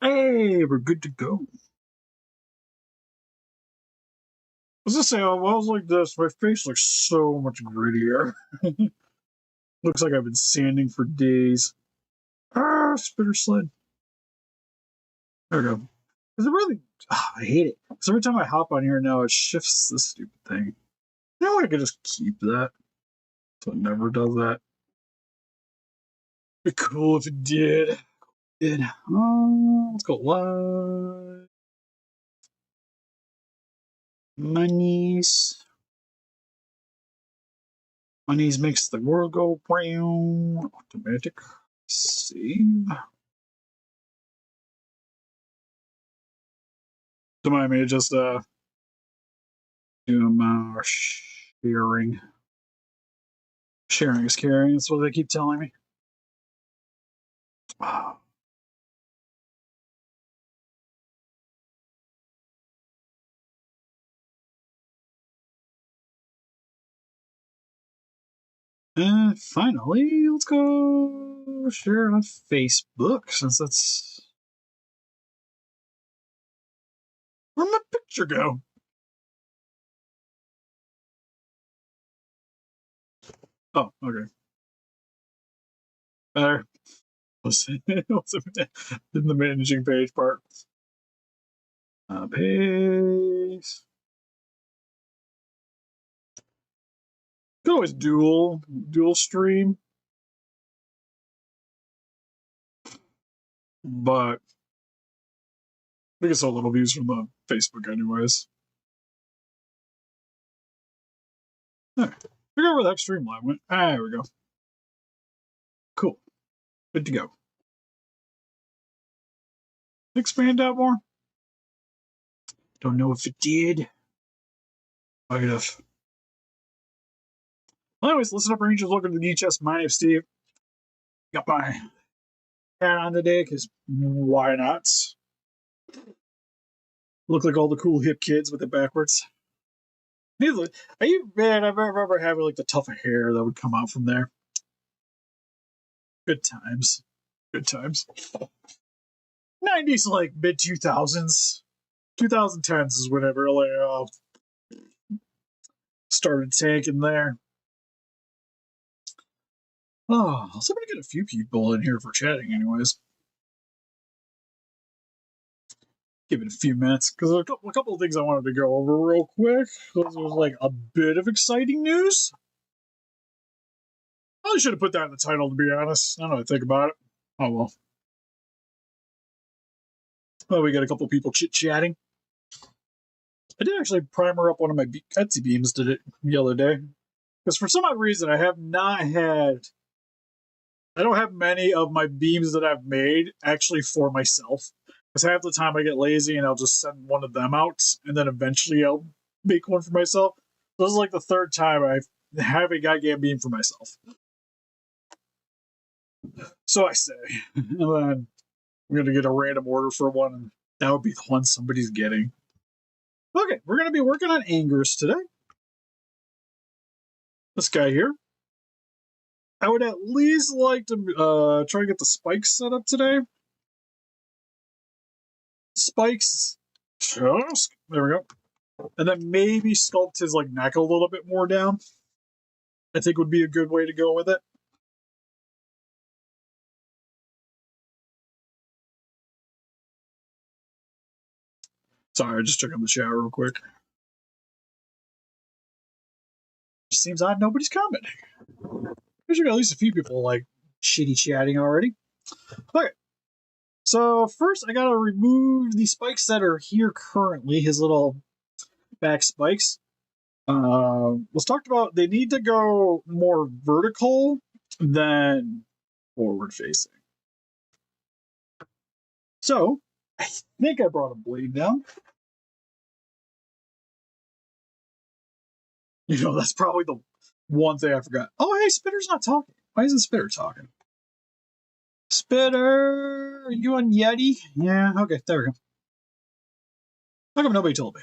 Hey, we're good to go. I was gonna say, while I was like this, my face looks so much grittier. Looks like I've been sanding for days. Ah, spitter sled. There we go. Is it really? I hate it. Because every time I hop on here now, it shifts this stupid thing. You know, I could just keep that. So it never does that. It'd be cool if it did. Let's go live. Monies. Monies makes the world go brown. Automatic. Save. Don't mind me, just do sharing. Sharing is caring. That's what they keep telling me. And finally, let's go share on Facebook since that's where'd my picture go? Oh, okay. Better. What's in the managing page part? Paste. Could always dual stream, but we get so little views from the Facebook anyways. Alright. Figure out where the heck Streamline went. There we go. Cool. Good to go. Expand out more? Don't know if it did. Might have. Well, anyways, listen up, Rangers. Welcome to the chest. My name's Steve. Got my hat on today because why not? Look like all the cool hip kids with it backwards. I remember having like the tuft of hair that would come out from there. Good times. Good times. 90s, like mid 2000s. 2010s is whenever like started tanking there. Oh, so I'm gonna get a few people in here for chatting, anyways. Give it a few minutes because there's a couple of things I wanted to go over real quick. There's like a bit of exciting news. Probably should have put that in the title, to be honest. I don't know what I think about it. Oh well. Well, we got a couple of people chit-chatting. I did actually primer up one of my Etsy beams the other day. Because for some odd reason, I don't have many of my beams that I've made actually for myself. Because half the time I get lazy and I'll just send one of them out, and then eventually I'll make one for myself. So this is like the third time I have a goddamn beam for myself. So I say. And then I'm going to get a random order for one, and that would be the one somebody's getting. Okay, we're going to be working on Anguirus today. This guy here. I would at least like to try to get the spikes set up today. Spikes. Just, there we go. And then maybe sculpt his like neck a little bit more down. I think would be a good way to go with it. Sorry, I just took on the shower real quick. Seems odd nobody's commenting. There's at least a few people like shitty chatting already. Okay. So first I gotta remove the spikes that are here currently, his little back spikes. Was talked about they need to go more vertical than forward facing. So I think I brought a blade down. You know, that's probably the one thing I forgot. Oh, hey, Spitter's not talking. Why isn't Spitter talking? Spitter, are you on Yeti? Yeah, okay, there we go. How come nobody told me?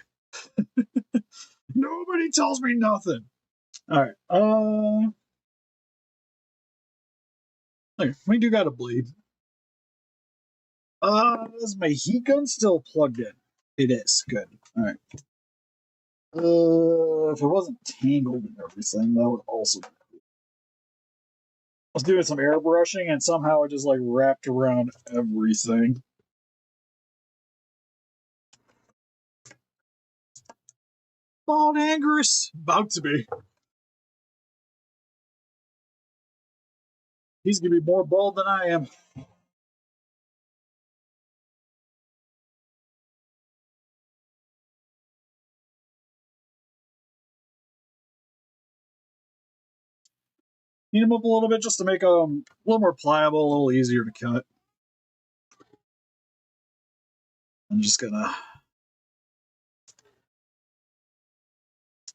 Nobody tells me nothing. Alright, okay, we do got a bleed. Is my heat gun still plugged in? It is. Good. Alright. If it wasn't tangled and everything, that would also be cool. I was doing some airbrushing and somehow it just like wrapped around everything. Bald Anguirus! About to be. He's gonna be more bald than I am. Heat him up a little bit just to make them a little more pliable, a little easier to cut. I'm just gonna.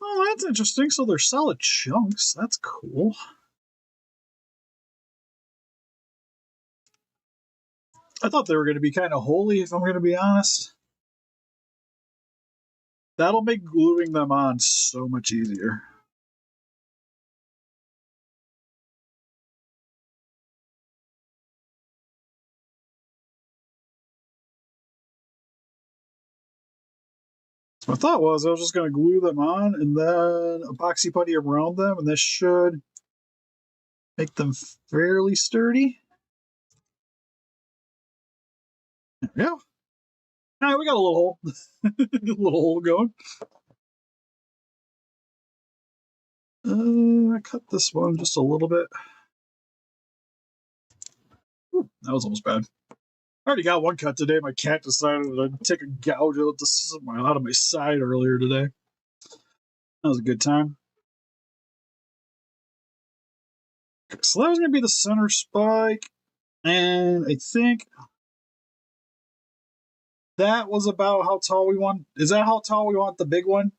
Oh, that's interesting. So they're solid chunks. That's cool. I thought they were going to be kind of holy, if I'm going to be honest. That'll make gluing them on so much easier. So my thought was I was just going to glue them on and then epoxy putty around them, and this should make them fairly sturdy. There we go. All right, we got a little hole. A little hole going. I cut this one just a little bit. Ooh, that was almost bad. I already got one cut today. My cat decided to take a gouge out of my side earlier today. That was a good time. So that was going to be the center spike. And I think that was about how tall we want. Is that how tall we want the big one?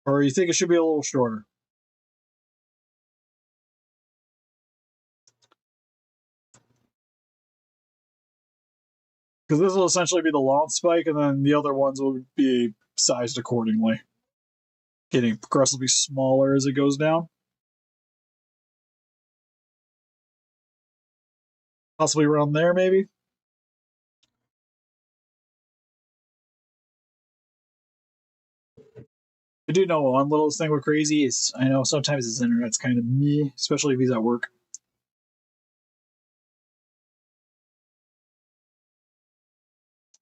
Or you think it should be a little shorter? Because this will essentially be the long spike, and then the other ones will be sized accordingly. Getting progressively smaller as it goes down. Possibly around there, maybe? I do know one little thing with crazy is I know sometimes his internet's kind of meh, especially if he's at work.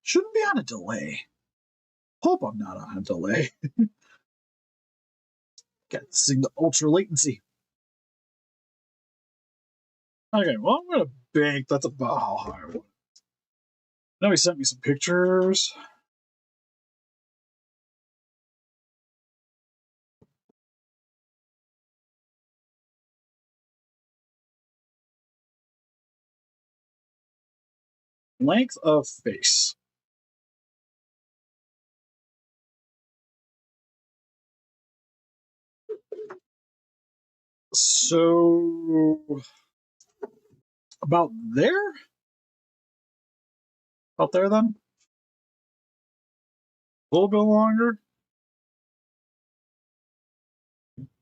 Shouldn't be on a delay. Hope I'm not on a delay. Got this thing to ultra latency. Okay, well, I'm gonna bank. That's about how high I want. Now he sent me some pictures. Length of face. So about there? About there then? A little bit longer.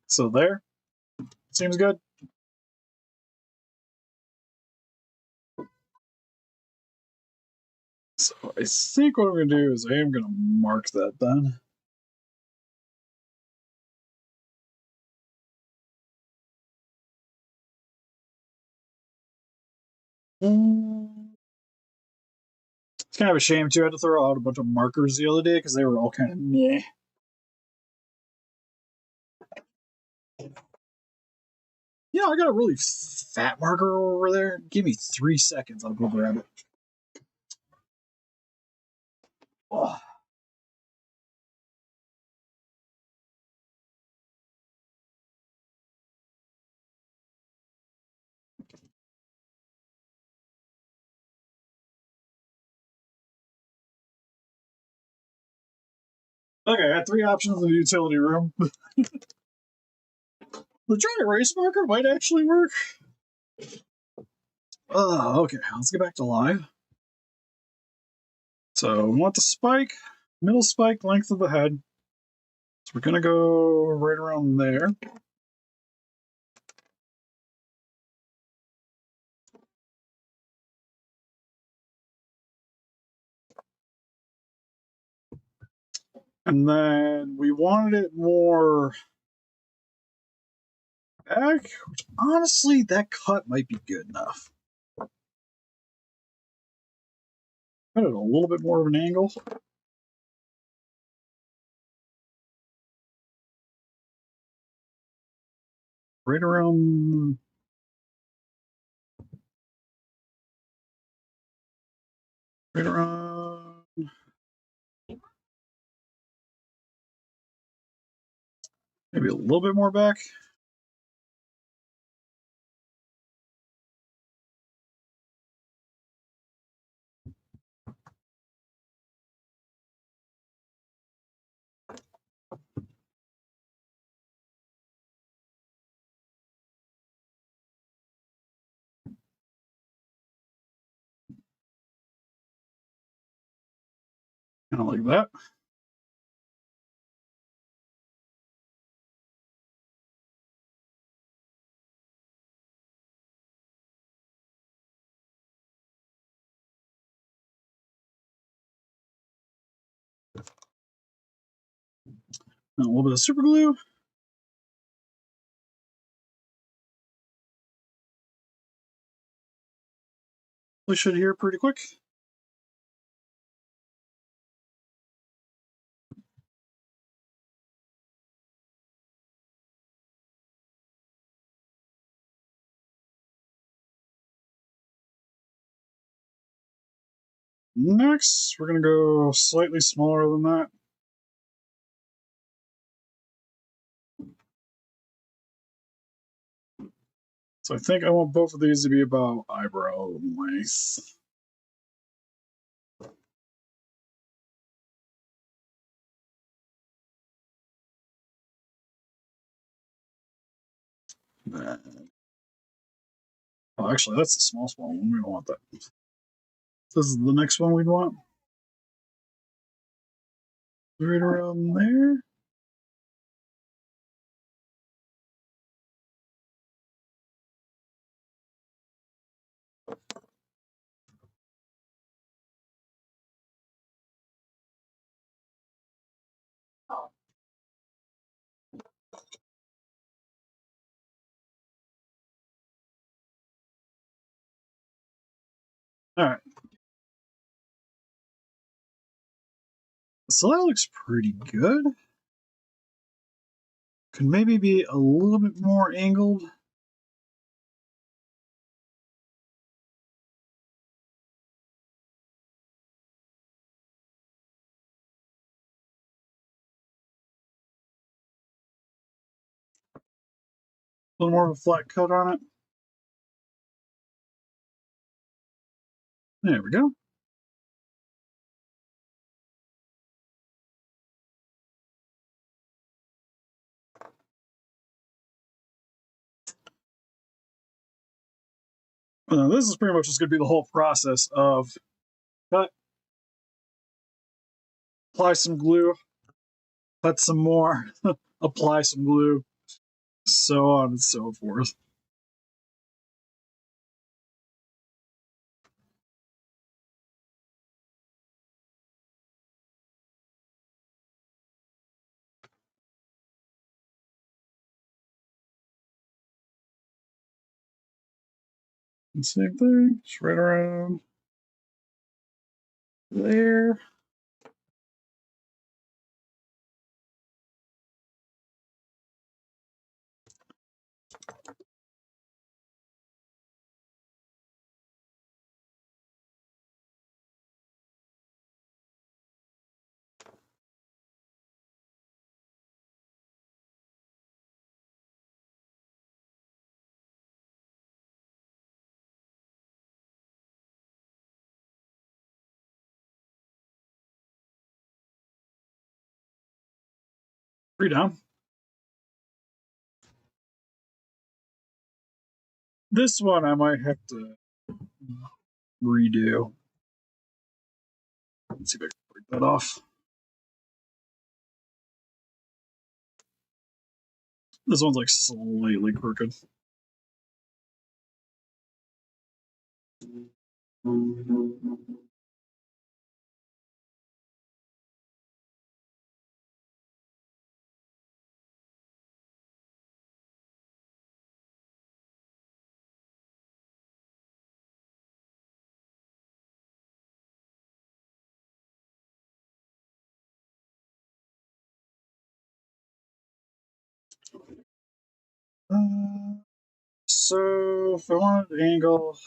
So there. Seems good. So I think what I'm gonna do is I am gonna mark that then. It's kind of a shame too. I had to throw out a bunch of markers the other day because they were all kind of meh. Yeah, I got a really fat marker over there. Give me 3 seconds. I'll go grab it. Oh. Okay, I had 3 options in the utility room. The dry erase marker might actually work. Okay, let's get back to live. So we want the spike, middle spike, length of the head. So we're gonna go right around there. And then we wanted it more back, which honestly, that cut might be good enough. Cut it a little bit more of an angle. Right around. Right around. Maybe a little bit more back. Kind of like that. And a little bit of super glue. We should here pretty quick. Next, we're going to go slightly smaller than that. So I think I want both of these to be about eyebrow length. Oh, actually, that's the small one. We don't want that. This is the next one we'd want. Right around there. All right. So that looks pretty good. Could maybe be a little bit more angled. A little more of a flat cut on it. There we go. This is pretty much just going to be the whole process of cut, apply some glue, cut some more, apply some glue, so on and so forth. And same thing, just right around there. Three down. This one I might have to redo. Let's see if I can break that off. This one's like slightly crooked. So if I wanted to angle,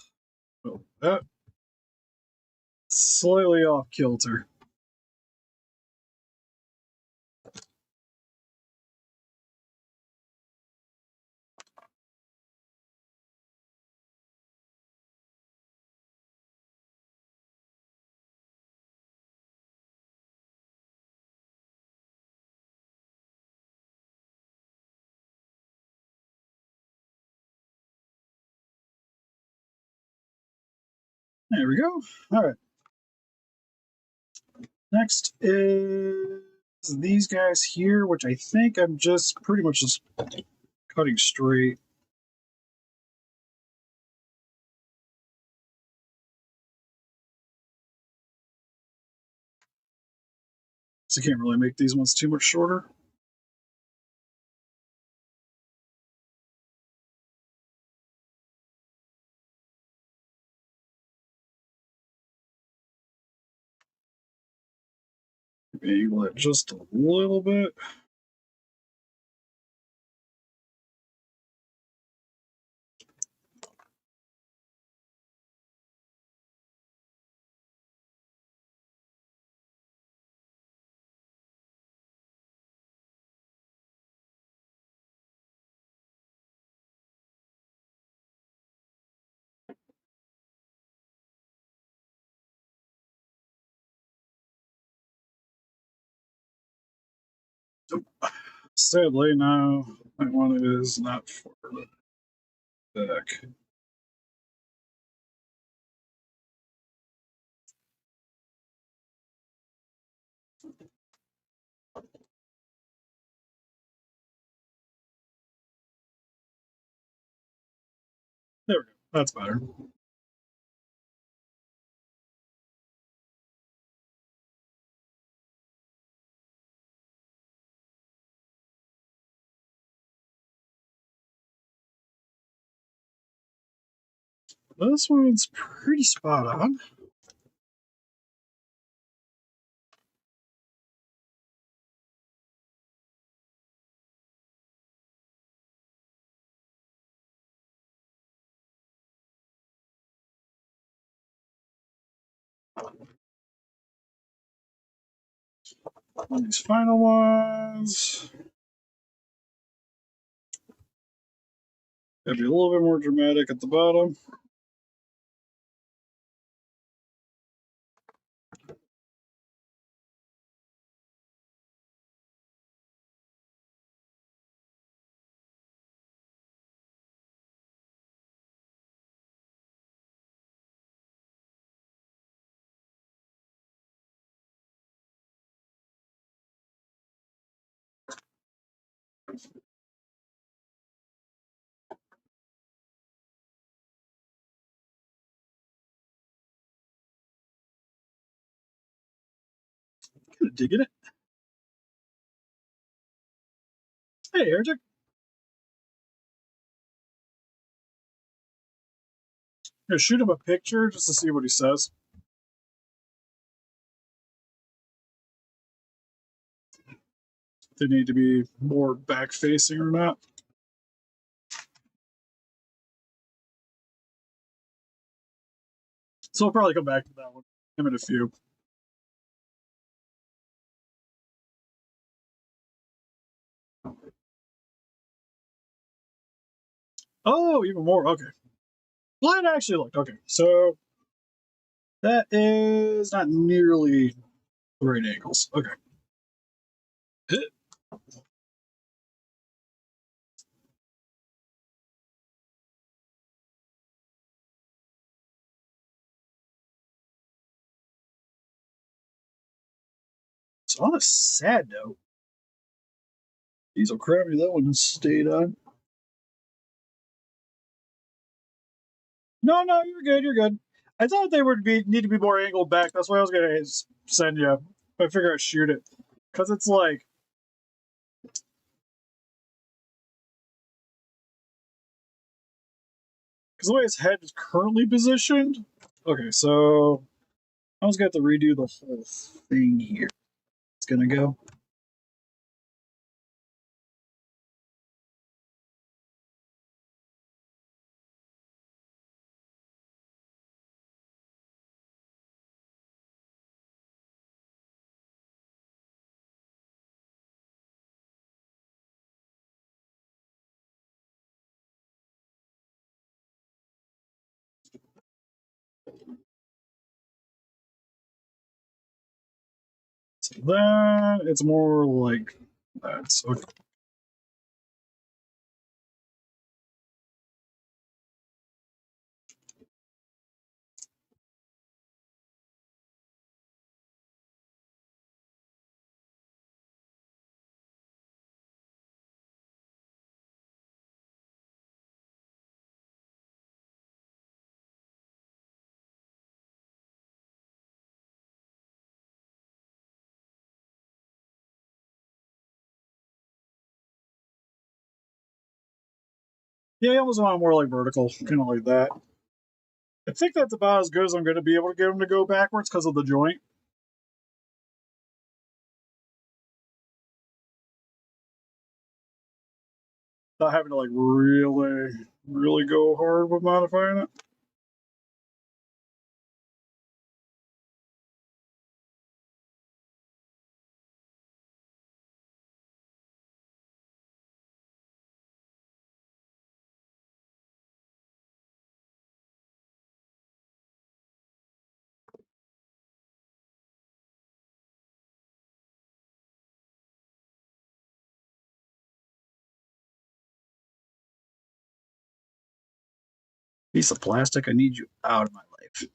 oh, that slightly off kilter. There we go. All right. Next is these guys here, which I think I'm just pretty much just cutting straight. So I can't really make these ones too much shorter. Angle it just a little bit. Nope. Sadly, no. That one is not for the back. There we go. That's better. This one's pretty spot on. And these final ones. Gotta be a little bit more dramatic at the bottom. Kind of digging it. Hey, Heretic. Here, shoot him a picture just to see what he says. They need to be more back facing or not. So I'll probably come back to that one. Him in a few. Oh, even more. Okay. Well, it actually looked okay. So that is not nearly the right angles. Okay. So on a sad note, diesel crappy that one stayed on. No, no, you're good. You're good. I thought they would need to be more angled back. That's why I was gonna send you. I figure I'd shoot it because it's like because the way his head is currently positioned. Okay, so I was gonna have to redo the whole thing here. It's gonna go. that. It's more like that. So yeah, I almost want it more like vertical, kind of like that. I think that's about as good as I'm going to be able to get them to go backwards because of the joint. Not having to like really go hard with modifying it. Piece of plastic, I need you out of my life.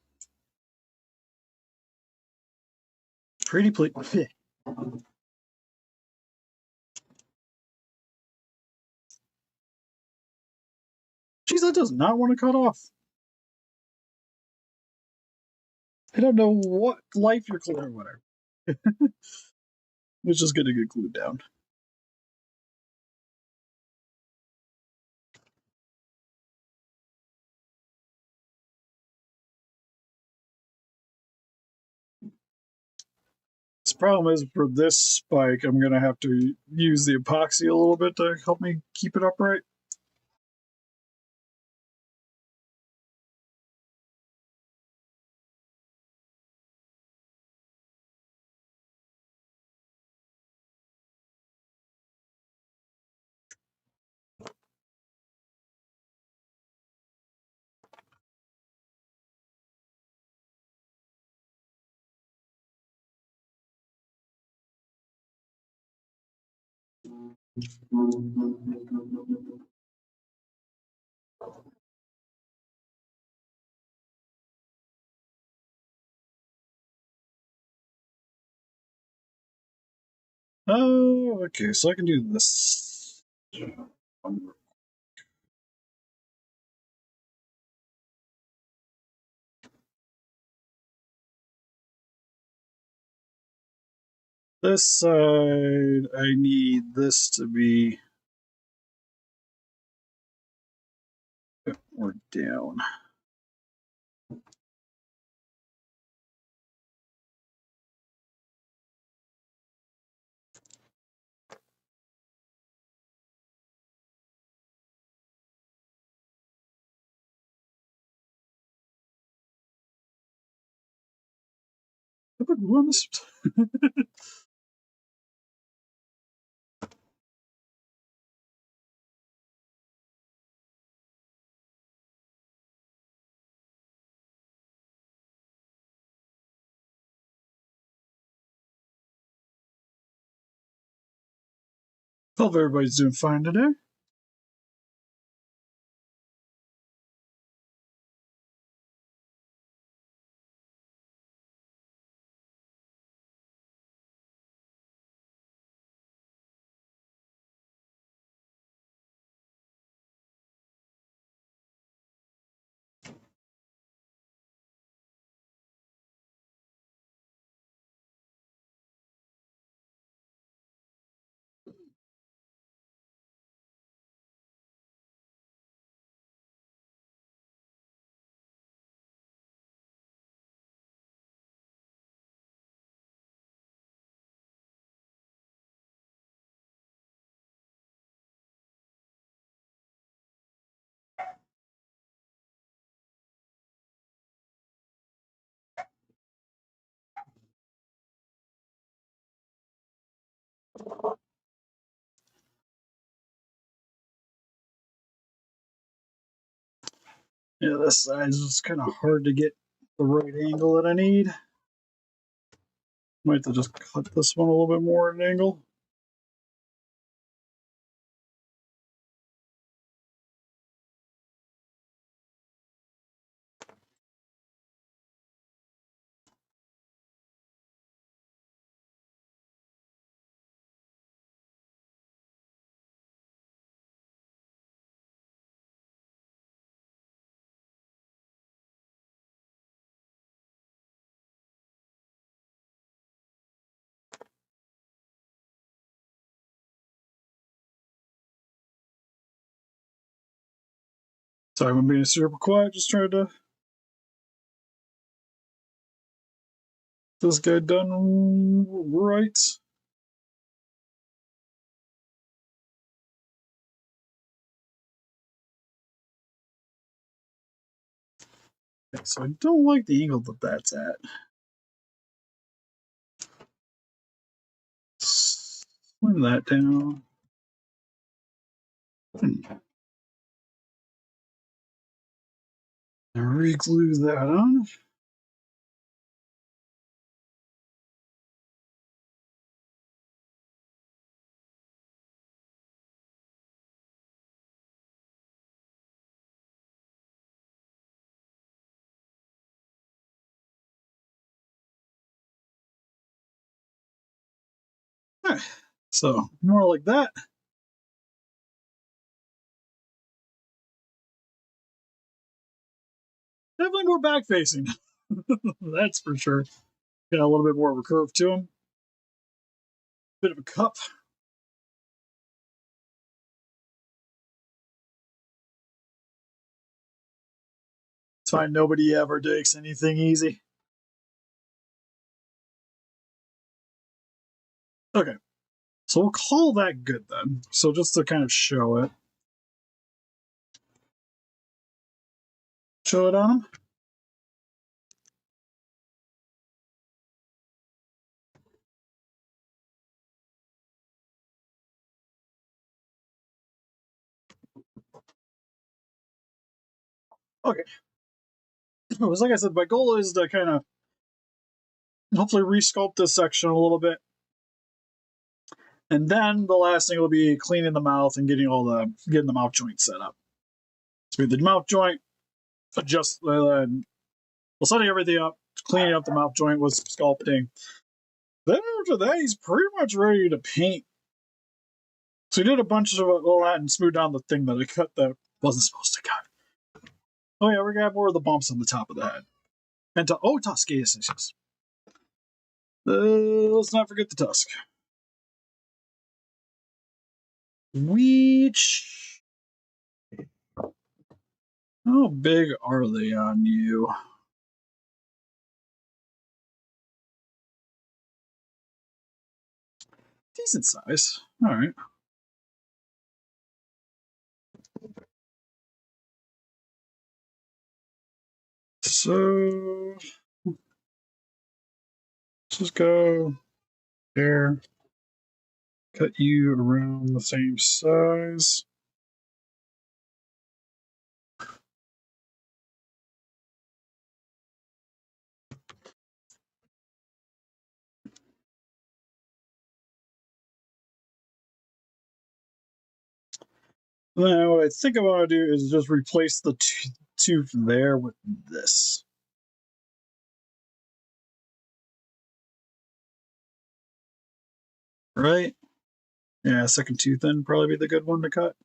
Pretty please. Jeez, that does not want to cut off. I don't know what life you're clearing, whatever. It's just gonna get glued down. This problem is for this spike, I'm gonna have to use the epoxy a little bit to help me keep it upright. Oh, okay, so I can do this. This side, I need this to be more down. I put glue on this. Hope everybody's doing fine today. Yeah, this side is just kind of hard to get the right angle that I need. Might have to just cut this one a little bit more at an angle. Sorry, I'm being super quiet, just trying to get this guy done right. Okay, so I don't like the angle that that's at. Slim that down. And re-glue that on. So more like that. Definitely more back facing. That's for sure. Got a little bit more of a curve to him. Bit of a cup. It's fine. Nobody ever takes anything easy. Okay. So we'll call that good then. So just to kind of show it. Show it on him. Okay. It was like I said, my goal is to kind of hopefully resculpt this section a little bit. And then the last thing will be cleaning the mouth and getting the mouth joint set up. So the mouth joint, adjust, well, setting everything up, cleaning up the mouth joint was sculpting. Then after that, he's pretty much ready to paint. So he did a bunch of all that and smoothed down the thing that I cut that wasn't supposed to cut. Oh yeah, we're gonna have more of the bumps on the top of the head. And Tuscasis. Let's not forget the tusk. Which, how big are they on you? Decent size. All right. So let's just go there. Cut you around the same size. Then what I think I want to do is just replace the tooth there with this. Right? Yeah, second tooth then probably be the good one to cut.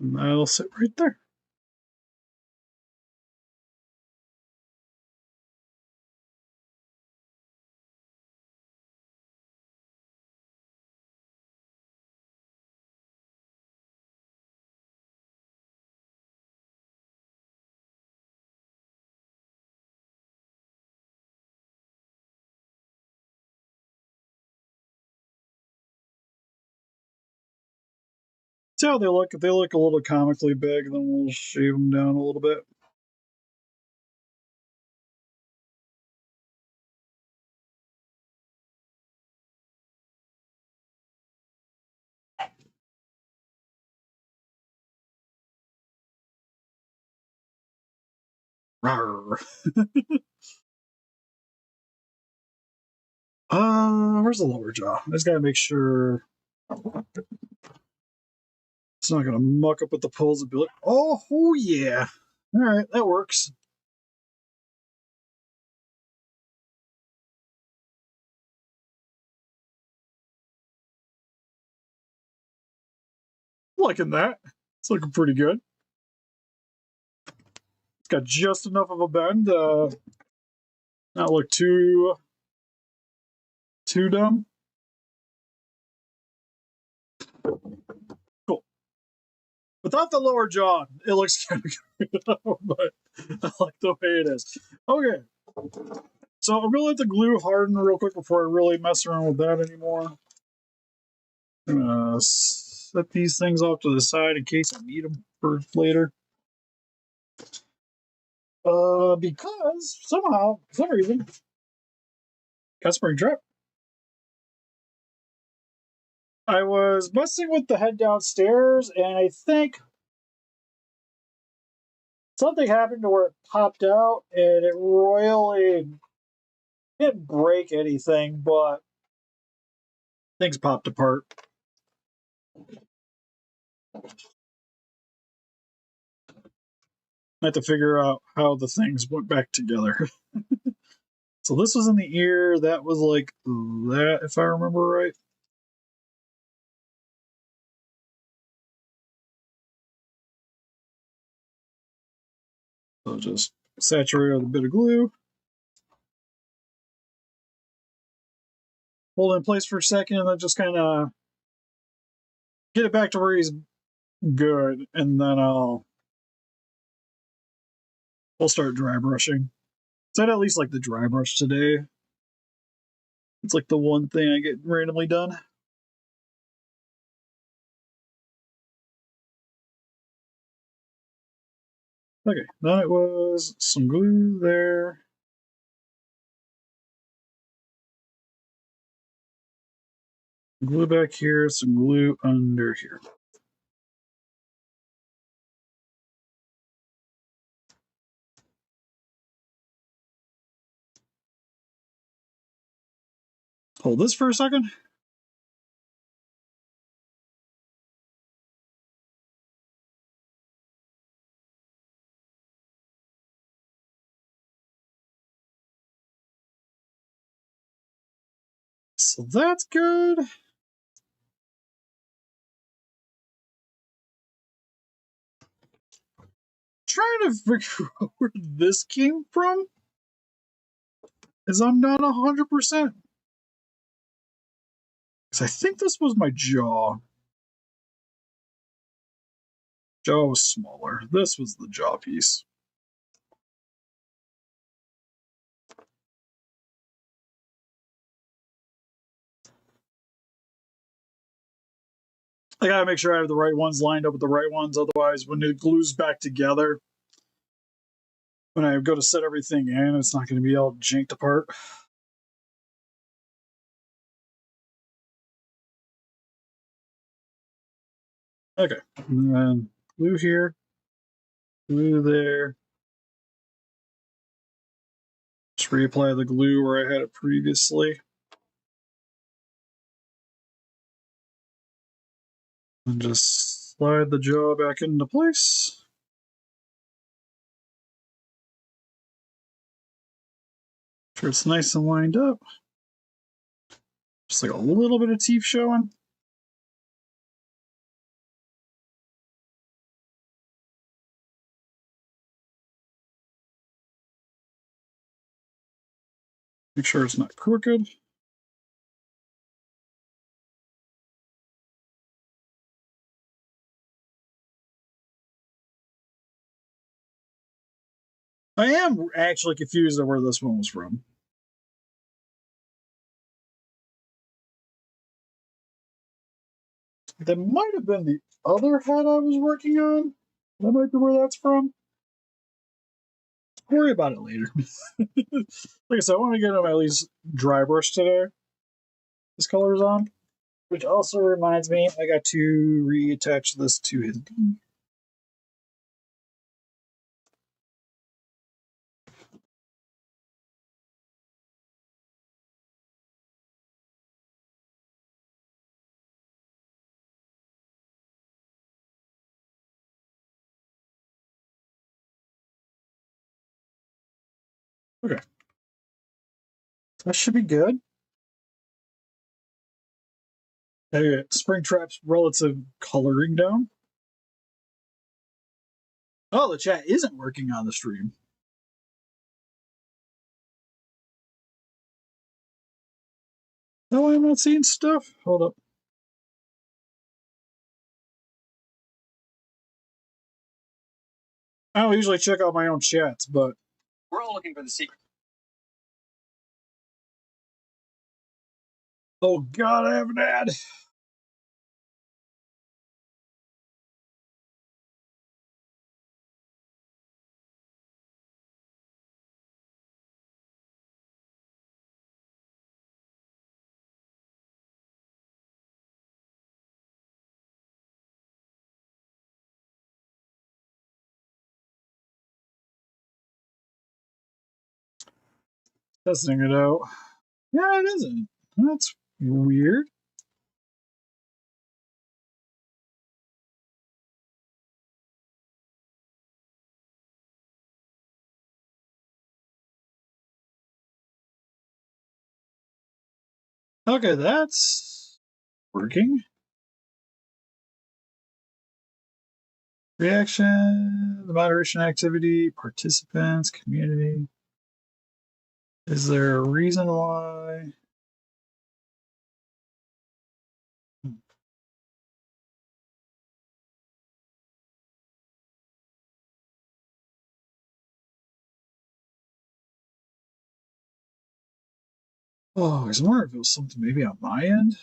And that'll sit right there. See how they look? If they look a little comically big, then we'll shave them down a little bit. Where's the lower jaw? I just gotta make sure it's not gonna muck up with the pulls and be like, oh yeah. All right, that works. Liking that. It's looking pretty good. It's got just enough of a bend, not look too dumb. Cool. Without the lower jaw, it looks kind of good, but I like the way it is. Okay. So I'm gonna let the glue harden real quick before I really mess around with that anymore. I'm gonna set these things off to the side in case I need them for later. Because somehow, for some reason, got SpringTrap. I was messing with the head downstairs, and I think something happened to where it popped out, and it royally didn't break anything, but things popped apart. I had to figure out how the things went back together. So this was in the ear. That was like that, if I remember right. So just saturate with a bit of glue. Hold it in place for a second, and then just kind of get it back to where he's good, and then we'll start dry brushing. So I'd at least like the dry brush today. It's like the one thing I get randomly done. Okay, then it was some glue there. Glue back here, some glue under here. Hold this for a second. So that's good. Trying to figure out where this came from, as I'm not 100%. Because I think this was my jaw. Jaw was smaller. This was the jaw piece. I gotta make sure I have the right ones lined up with the right ones. Otherwise, when it glues back together, when I go to set everything in, it's not going to be all jinked apart. Okay, and then glue here, glue there. Just reapply the glue where I had it previously. And just slide the jaw back into place. Make sure it's nice and lined up. Just like a little bit of teeth showing. Make sure it's not crooked. I am actually confused at where this one was from. That might have been the other hat I was working on. That might be where that's from. Worry about it later. Like I said, I want to get him at least dry brush today. This color is on. Which also reminds me, I got to reattach this to his knee. Okay. That should be good. Hey, SpringTrap's relative coloring down. Oh, the chat isn't working on the stream. Oh, I'm not seeing stuff. Hold up. I don't usually check out my own chats, but we're all looking for the secret. Oh God, I have an ad. Testing it out. Yeah, it isn't. That's weird. Okay, that's working. Reaction, the moderation activity, participants, community. Is there a reason why? Oh, I was wondering if it was something maybe on my end.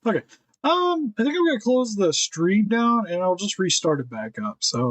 Okay. I think I'm gonna close the stream down and I'll just restart it back up. So